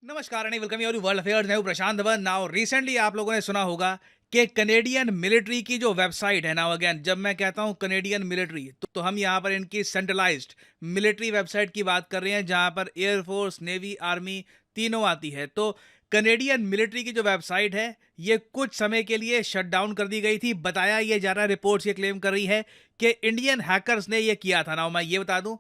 नमस्कार and welcome you world affairs. मैं हूं प्रशांत धवन। नाउ रिसेंटली आप लोगों ने सुना होगा कि कनेडियन मिलिट्री की जो वेबसाइट है, नाउ अगेन जब मैं कहता हूं कनेडियन मिलिट्री तो हम यहां पर इनकी सेंट्रलाइज्ड मिलिट्री वेबसाइट की बात कर रहे हैं, जहां पर एयरफोर्स, नेवी, आर्मी तीनों आती है। तो कनेडियन मिलिट्री की जो वेबसाइट है ये कुछ समय के लिए शट डाउन कर दी गई थी। बताया ये जा रहा है, रिपोर्ट्स ये क्लेम कर रही है कि इंडियन हैकर्स ने ये किया था। नाउ मैं ये बता दूं,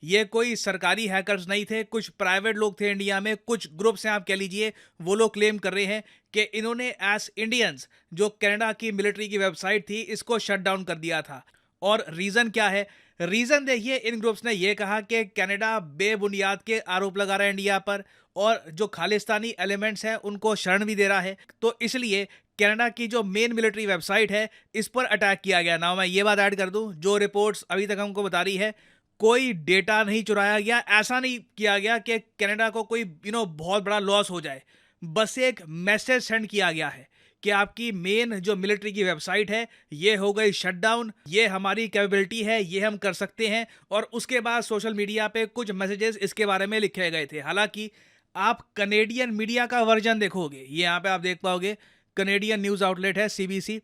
ये कोई सरकारी हैकर्स नहीं थे, कुछ प्राइवेट लोग थे इंडिया में, कुछ ग्रुप्स हैं आप कह लीजिए। वो लोग क्लेम कर रहे हैं कि इन्होंने एज इंडियंस जो कनाडा की मिलिट्री की वेबसाइट थी इसको शट डाउन कर दिया था। और रीजन क्या है? रीजन देखिए, इन ग्रुप्स ने यह कहा कि कनाडा बेबुनियाद के आरोप लगा रहा है इंडिया पर, और जो खालिस्तानी एलिमेंट्स हैं उनको शरण भी दे रहा है। तो इसलिए कनाडा की जो मेन मिलिट्री वेबसाइट है इस पर अटैक किया गया। ना मैं ये बात ऐड कर दूं, जो रिपोर्ट्स अभी तक हमको बता रही है, कोई डेटा नहीं चुराया गया, ऐसा नहीं किया गया कि कनाडा को कोई बहुत बड़ा लॉस हो जाए। बस एक मैसेज सेंड किया गया है कि आपकी मेन जो मिलिट्री की वेबसाइट है ये हो गई शट डाउन, ये हमारी कैपेबिलिटी है, ये हम कर सकते हैं। और उसके बाद सोशल मीडिया पे कुछ मैसेजेस इसके बारे में लिखे गए थे। हालांकि आप कनेडियन मीडिया का वर्जन देखोगे, ये यहाँ पे आप देख पाओगे, कनेडियन न्यूज़ आउटलेट है सीबीसी।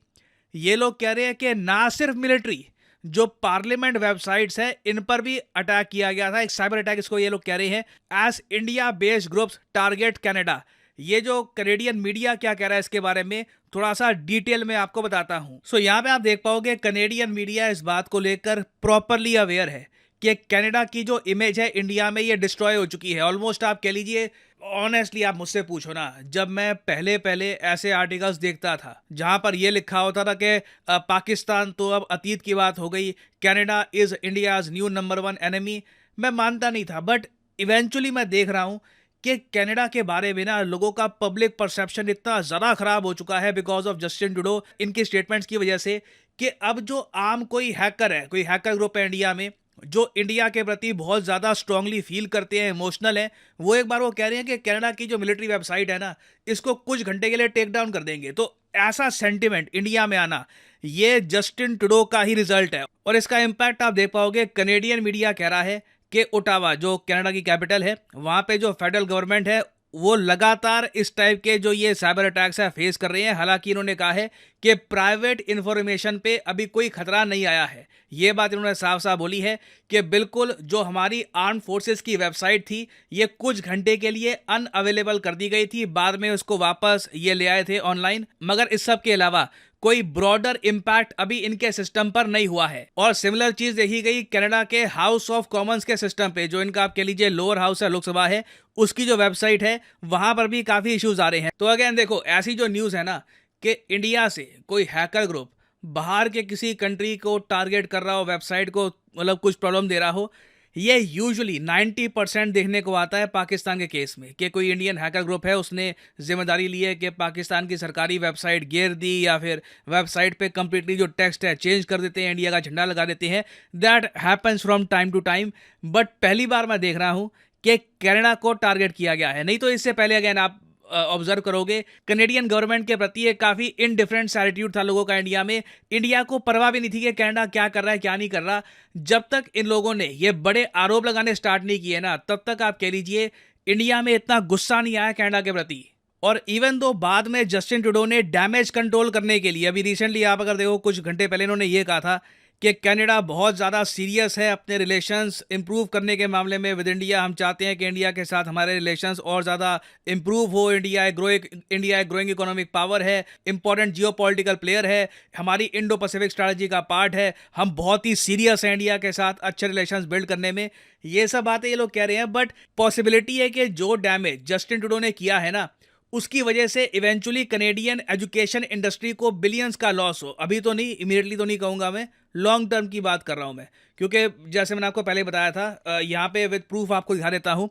ये लोग कह रहे हैं कि ना सिर्फ मिलिट्री, जो पार्लियामेंट वेबसाइट्स है इन पर भी अटैक किया गया था, एक साइबर अटैक इसको ये लोग कह रहे हैं। As India based groups target Canada. ये जो कनेडियन मीडिया क्या कह रहा है इसके बारे में थोड़ा सा डिटेल में आपको बताता हूं। सो यहाँ पे आप देख पाओगे कनेडियन मीडिया इस बात को लेकर प्रॉपरली अवेयर है कि कनाडा की जो इमेज है इंडिया में ये डिस्ट्रॉय हो चुकी है। ऑलमोस्ट आप कह लीजिए, ऑनेस्टली आप मुझसे पूछो ना, जब मैं पहले पहले ऐसे आर्टिकल्स देखता था जहां पर ये लिखा होता था कि पाकिस्तान तो अब अतीत की बात हो गई, Canada is India's new number 1 enemy, मैं मानता नहीं था। बट इवेंचुअली मैं देख रहा हूं कि कनाडा के बारे में ना लोगों का पब्लिक परसेप्शन इतना ज़्यादा खराब हो चुका है बिकॉज ऑफ जस्टिन ट्रूडो, इनके स्टेटमेंट्स की वजह से, कि अब जो आम कोई हैकर है, कोई हैकर ग्रुप है इंडिया में जो इंडिया के प्रति बहुत ज़्यादा स्ट्रांगली फील करते हैं, इमोशनल हैं, वो एक बार वो कह रहे हैं कि कनाडा की जो मिलिट्री वेबसाइट है ना इसको कुछ घंटे के लिए टेक डाउन कर देंगे। तो ऐसा सेंटिमेंट इंडिया में आना, ये जस्टिन ट्रूडो का ही रिजल्ट है। और इसका इम्पैक्ट आप देख पाओगे, कनेडियन मीडिया कह रहा है कि ओटावा जो कनाडा की कैपिटल है वहाँ पे जो फेडरल गवर्नमेंट है वो लगातार इस टाइप के जो ये साइबर अटैक्स है फेस कर रहे हैं। हालांकि इन्होंने कहा है कि प्राइवेट इंफॉर्मेशन पे अभी कोई खतरा नहीं आया है। ये बात इन्होंने साफ साफ बोली है कि बिल्कुल जो हमारी आर्म फोर्सेस की वेबसाइट थी ये कुछ घंटे के लिए अनअवेलेबल कर दी गई थी, बाद में उसको वापस ये ले आए थे ऑनलाइन। मगर इस सब के अलावा कोई ब्रॉडर इंपैक्ट अभी इनके सिस्टम पर नहीं हुआ है। और सिमिलर चीज देखी गई कनाडा के हाउस ऑफ कॉमन्स के सिस्टम पे, जो इनका आप कह लीजिए लोअर हाउस है, लोकसभा है, उसकी जो वेबसाइट है वहां पर भी काफी इश्यूज आ रहे हैं। तो अगेन देखो, ऐसी जो न्यूज है ना कि इंडिया से कोई हैकर ग्रुप बाहर के किसी कंट्री को टारगेट कर रहा हो, वेबसाइट को मतलब कुछ प्रॉब्लम दे रहा हो, ये यूजुअली 90% देखने को आता है पाकिस्तान के केस में, कि कोई इंडियन हैकर ग्रुप है, उसने जिम्मेदारी ली है कि पाकिस्तान की सरकारी वेबसाइट घेर दी, या फिर वेबसाइट पे कंप्लीटली जो टेक्स्ट है चेंज कर देते हैं, इंडिया का झंडा लगा देते हैं। That happens from time to time. But पहली बार मैं देख रहा हूँ कि कनाडा को टारगेट किया गया है। नहीं तो इससे पहले अगेन आप ऑब्जर्व करोगे कनेडियन गवर्नमेंट के प्रति एक काफी इनडिफरेंट एटीट्यूड था लोगों का इंडिया में। इंडिया को परवाह भी नहीं थी कि कनाडा क्या कर रहा है क्या नहीं कर रहा। जब तक इन लोगों ने ये बड़े आरोप लगाने स्टार्ट नहीं किए ना, तब तक आप कह लीजिए इंडिया में इतना गुस्सा नहीं आया कनाडा के प्रति। और इवन दो बाद में जस्टिन ट्रूडो ने डैमेज कंट्रोल करने के लिए, अभी रिसेंटली आप अगर देखो कुछ घंटे पहले इन्होंने ये कहा था कि कनाडा बहुत ज़्यादा सीरियस है अपने रिलेशंस इंप्रूव करने के मामले में विद इंडिया। हम चाहते हैं कि इंडिया के साथ हमारे रिलेशंस और ज़्यादा इंप्रूव हो। इंडिया एक ग्रोइंग इकोनॉमिक पावर है, इंपॉर्टेंट जियोपॉलिटिकल प्लेयर है, हमारी इंडो पैसिफिक स्ट्रैटेजी का पार्ट है, हम बहुत ही सीरियस हैं इंडिया के साथ अच्छे रिलेशंस बिल्ड करने में। ये सब बातें ये लोग कह रहे हैं। बट पॉसिबिलिटी है कि जो डैमेज जस्टिन ट्रूडो ने किया है ना, उसकी वजह से इवेंचुअली कनेडियन एजुकेशन इंडस्ट्री को बिलियंस का लॉस हो। अभी तो नहीं, इमीडिएटली तो नहीं कहूंगा, मैं लॉन्ग टर्म की बात कर रहा हूं मैं, क्योंकि जैसे मैंने आपको पहले बताया था, यहाँ पे विद प्रूफ आपको दिखा देता हूं।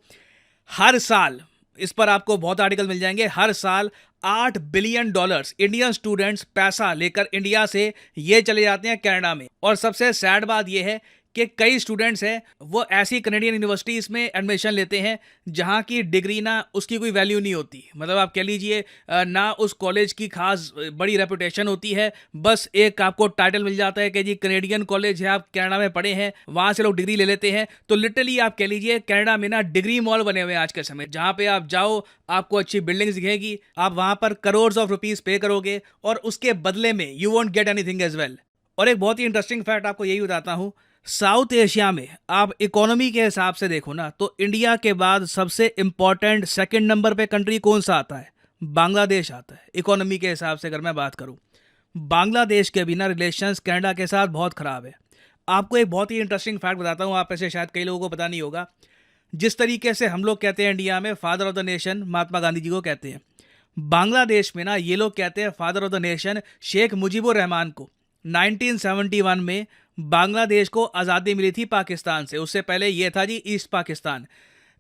हर साल, इस पर आपको बहुत आर्टिकल मिल जाएंगे, हर साल $8 बिलियन इंडियन स्टूडेंट्स पैसा लेकर इंडिया से ये चले जाते हैं कनाडा में। और सबसे सैड बात ये है कि कई स्टूडेंट्स हैं वो ऐसी कनेडियन यूनिवर्सिटीज़ में एडमिशन लेते हैं जहाँ की डिग्री ना उसकी कोई वैल्यू नहीं होती। मतलब आप कह लीजिए ना उस कॉलेज की खास बड़ी रेपुटेशन होती है, बस एक आपको टाइटल मिल जाता है कि जी कनेडियन कॉलेज है, आप कनाडा में पढ़े हैं, वहाँ से लोग डिग्री ले लेते हैं। तो लिटरली आप कह लीजिए कनाडा में ना डिग्री मॉल बने हुए हैं आज के समय, जहाँ पे आप जाओ आपको अच्छी बिल्डिंग्स दिखेगी, आप वहाँ पर करोड़ ऑफ रुपीज़ पे करोगे और उसके बदले में you won't get anything as well. और एक बहुत ही इंटरेस्टिंग फैक्ट आपको यही बताता हूँ, साउथ एशिया में आप इकोनॉमी के हिसाब से देखो ना तो इंडिया के बाद सबसे इंपॉर्टेंट सेकंड नंबर पे कंट्री कौन सा आता है? बांग्लादेश आता है। इकोनॉमी के हिसाब से अगर मैं बात करूं, बांग्लादेश के बिना रिलेशंस कनाडा के साथ बहुत ख़राब है। आपको एक बहुत ही इंटरेस्टिंग फैक्ट बताता हूं, आप ऐसे शायद कई लोगों को पता नहीं होगा। जिस तरीके से हम लोग कहते हैं इंडिया में father of the nation Mahatma Gandhi ji को कहते हैं, बांग्लादेश में ना ये लोग कहते हैं father of the nation Sheikh Mujibur Rahman को। 1971 में बांग्लादेश को आज़ादी मिली थी पाकिस्तान से, उससे पहले ये था जी ईस्ट पाकिस्तान।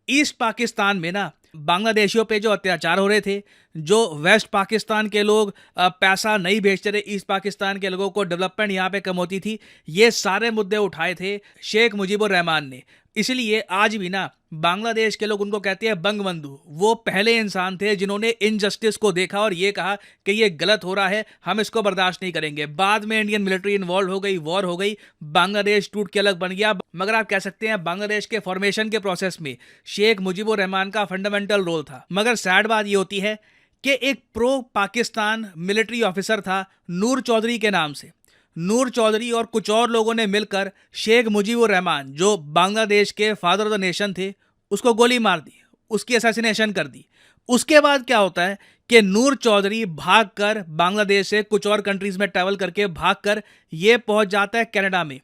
ईस्ट पाकिस्तान में ना बांग्लादेशियों पे जो अत्याचार हो रहे थे, जो वेस्ट पाकिस्तान के लोग पैसा नहीं भेजते थे ईस्ट पाकिस्तान के लोगों को, डेवलपमेंट यहाँ पे कम होती थी, ये सारे मुद्दे उठाए थे शेख मुजीबुर रहमान ने। इसलिए आज भी ना बांग्लादेश के लोग उनको कहते हैं बंगबंधु। वो पहले इंसान थे जिन्होंने इनजस्टिस को देखा और ये कहा कि ये गलत हो रहा है, हम इसको बर्दाश्त नहीं करेंगे। बाद में इंडियन मिलिट्री इन्वॉल्व हो गई, वॉर हो गई, बांग्लादेश टूट के अलग बन गया। मगर आप कह सकते हैं बांग्लादेश के फॉर्मेशन के प्रोसेस में शेख मुजीबुर रहमान का फंडामेंटल रोल था। मगर सैड बात ये होती है कि एक प्रो पाकिस्तान मिलिट्री ऑफिसर था नूर चौधरी के नाम से। नूर चौधरी और कुछ और लोगों ने मिलकर शेख मुजीबुर रहमान, जो बांग्लादेश के फादर ऑफ द नेशन थे, उसको गोली मार दी, उसकी असैसिनेशन कर दी। उसके बाद क्या होता है कि नूर चौधरी भागकर बांग्लादेश से कुछ और कंट्रीज में ट्रैवल करके भागकर ये पहुंच जाता है कनाडा में।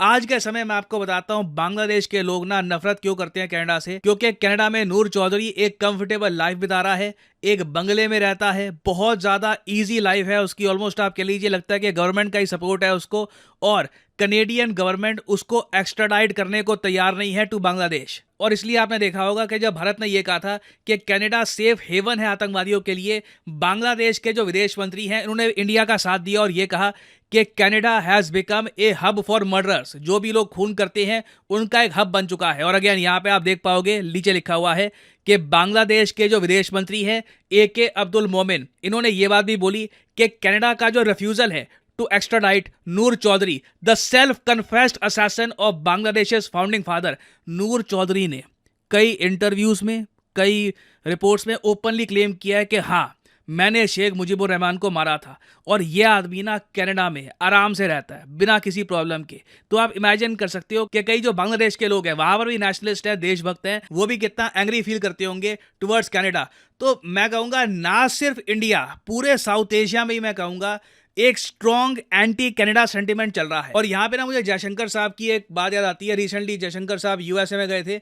आज के समय में आपको बताता हूं बांग्लादेश के लोग ना नफरत क्यों करते हैं कनाडा से, क्योंकि कनाडा में नूर चौधरी एक कंफर्टेबल लाइफ बिता रहा है, एक बंगले में रहता है, बहुत ज़्यादा इजी लाइफ है उसकी। ऑलमोस्ट आप कह लीजिए लगता है कि गवर्नमेंट का ही सपोर्ट है उसको, और कनेडियन गवर्नमेंट उसको एक्स्ट्राडाइट करने को तैयार नहीं है टू बांग्लादेश। और इसलिए आपने देखा होगा कि जब भारत ने यह कहा था कि कनाडा सेफ हेवन है आतंकवादियों के लिए, बांग्लादेश के जो विदेश मंत्री हैं उन्होंने इंडिया का साथ दिया और यह कहा कि Canada has become a hub for murderers. जो भी लोग खून करते हैं उनका एक हब बन चुका है। और अगेन यहाँ पे आप देख पाओगे नीचे लिखा हुआ है कि बांग्लादेश के जो विदेश मंत्री हैं AK अब्दुल मोमिन, इन्होंने ये बात भी बोली कि कनाडा का जो रिफ्यूजल है to extradite Noor Chowdhury, the self confessed assassin of Bangladesh founding father, Noor Chowdhury ने कई इंटरव्यूज में, कई रिपोर्ट्स में ओपनली क्लेम किया है कि हाँ मैंने शेख मुजीबुर रहमान को मारा था। और यह आदमी ना कनाडा में आराम से रहता है बिना किसी प्रॉब्लम के। तो आप इमेजिन कर सकते हो कि कई जो बांग्लादेश के लोग हैं वहां पर भी नेशनलिस्ट हैं, देशभक्त हैं, वो भी कितना एंग्री फील करते होंगे टुवर्ड्स कनाडा। तो मैं कहूँगा ना सिर्फ इंडिया, पूरे साउथ एशिया में ही मैं कहूँगा एक स्ट्रॉन्ग एंटी कनाडा सेंटिमेंट चल रहा है। और यहाँ पे ना मुझे जयशंकर साहब की एक बात याद आती है। रिसेंटली जयशंकर साहब USA में गए थे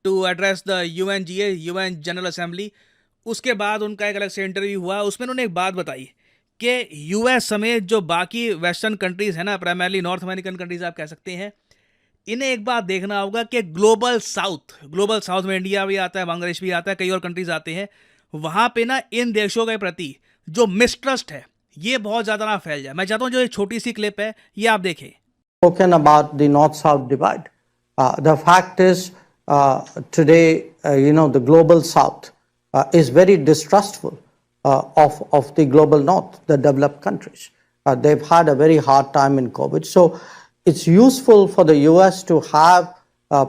to address the UNGA, UN general assembly. उसके बाद उनका एक अलग से इंटरव्यू हुआ, उसमें उन्होंने एक बात बताई कि US समेत जो बाकी वेस्टर्न कंट्रीज है ना, प्राइमरली नॉर्थ अमेरिकन कंट्रीज आप कह सकते हैं, इन्हें एक बात देखना होगा कि ग्लोबल साउथ में इंडिया भी आता है, बांग्लादेश भी आता है, कई और कंट्रीज आते हैं, वहां पे ना इन देशों के प्रति जो मिसट्रस्ट है ये बहुत ज्यादा ना फैल जाए। मैं चाहता हूं जो एक छोटी सी क्लिप है ये आप देखें। Spoken about the North-South divide. The fact is, today, the global South is very distrustful of the global North, the developed countries. They've had a very hard time in COVID. So it's useful for the US to have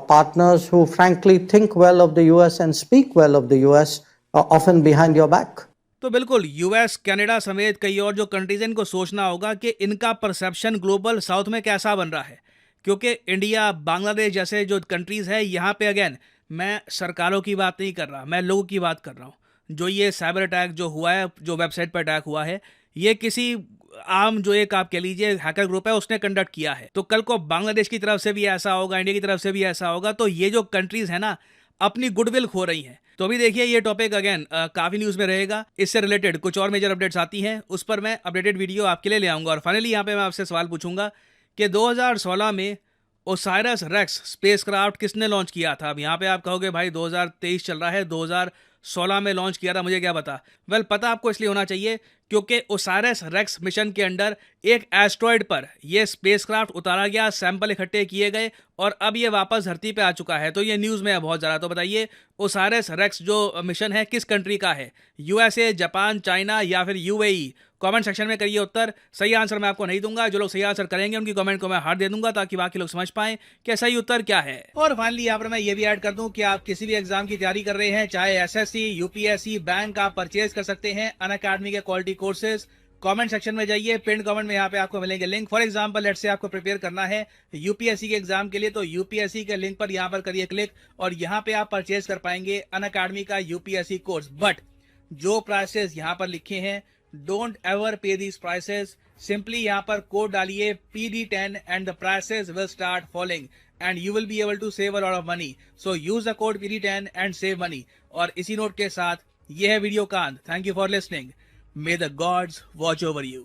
partners who frankly think well of the US and speak well of the US, often behind your back. तो बिल्कुल US, Canada समेत कई और जो countries हैं इनको सोचना होगा कि इनका परसेप्शन ग्लोबल साउथ में कैसा बन रहा है। क्योंकि इंडिया, बांग्लादेश जैसे जो कंट्रीज है यहाँ पे अगेन मैं सरकारों की बात नहीं कर रहा, मैं लोगों की बात कर रहा हूँ। जो ये साइबर अटैक जो हुआ है, जो वेबसाइट पर अटैक हुआ है, ये किसी आम जो एक आप कह लीजिए हैकर ग्रुप है उसने कंडक्ट किया है। तो कल को बांग्लादेश की तरफ से भी ऐसा होगा, इंडिया की तरफ से भी ऐसा होगा, तो ये जो कंट्रीज है ना अपनी गुडविल खो रही हैं। तो अभी देखिए ये टॉपिक अगेन काफ़ी न्यूज़ में रहेगा, इससे रिलेटेड कुछ और मेजर अपडेट्स आती हैं, उस पर मैं अपडेटेड वीडियो आपके लिए ले आऊँगा। और फाइनली यहाँ पे मैं आपसे सवाल पूछूंगा कि 2016 में ओसाइरस रेक्स स्पेसक्राफ्ट किसने लॉन्च किया था? अब यहाँ पे आप कहोगे भाई 2023 चल रहा है, 2016 में लॉन्च किया था, मुझे क्या पता। वेल पता आपको इसलिए होना चाहिए क्योंकि ओसारिस रेक्स मिशन के अंडर एक एस्ट्रॉयड पर यह स्पेसक्राफ्ट उतारा गया, सैंपल इकट्ठे किए गए और अब ये वापस धरती पे आ चुका है। तो ये न्यूज़ में है बहुत ज़्यादा। तो बताइए ओसारिस रेक्स जो मिशन है किस कंट्री का है? यूएसए, जापान, चाइना या फिर यूएई? कमेंट सेक्शन में करिए उत्तर। सही आंसर मैं आपको नहीं दूंगा, जो लोग सही आंसर करेंगे उनकी कमेंट को मैं हार्ट दे दूंगा ताकि बाकी लोग समझ पाएं कि सही उत्तर क्या है। और फाइनली यहाँ पर मैं ये भी ऐड कर दूं कि आप किसी भी एग्जाम की तैयारी कर रहे हैं, चाहे एसएससी, यूपीएससी, बैंक, आप परचेज कर सकते हैं अनअकैडमी के क्वालिटी कोर्सेज। कमेंट सेक्शन में जाइए, पिन कमेंट में यहाँ पे आपको मिलेंगे link. For example let's say आपको प्रिपेयर करना है यूपीएससी के एग्जाम के लिए, तो यूपीएससी के लिंक पर यहाँ पर करिए क्लिक और यहाँ पे आप परचेज कर पाएंगे अनअकैडमी का यूपीएससी कोर्स। बट जो प्राइसेस यहाँ पर लिखे हैं, don't ever pay these prices. Simply यहाँ पर कोड डालिए PD10 and the prices will start following and you will be able to save a lot of money. So use the code PD10 and save money. और इसी note के साथ ये है video का अंत। Thank you for listening. May the gods watch over you.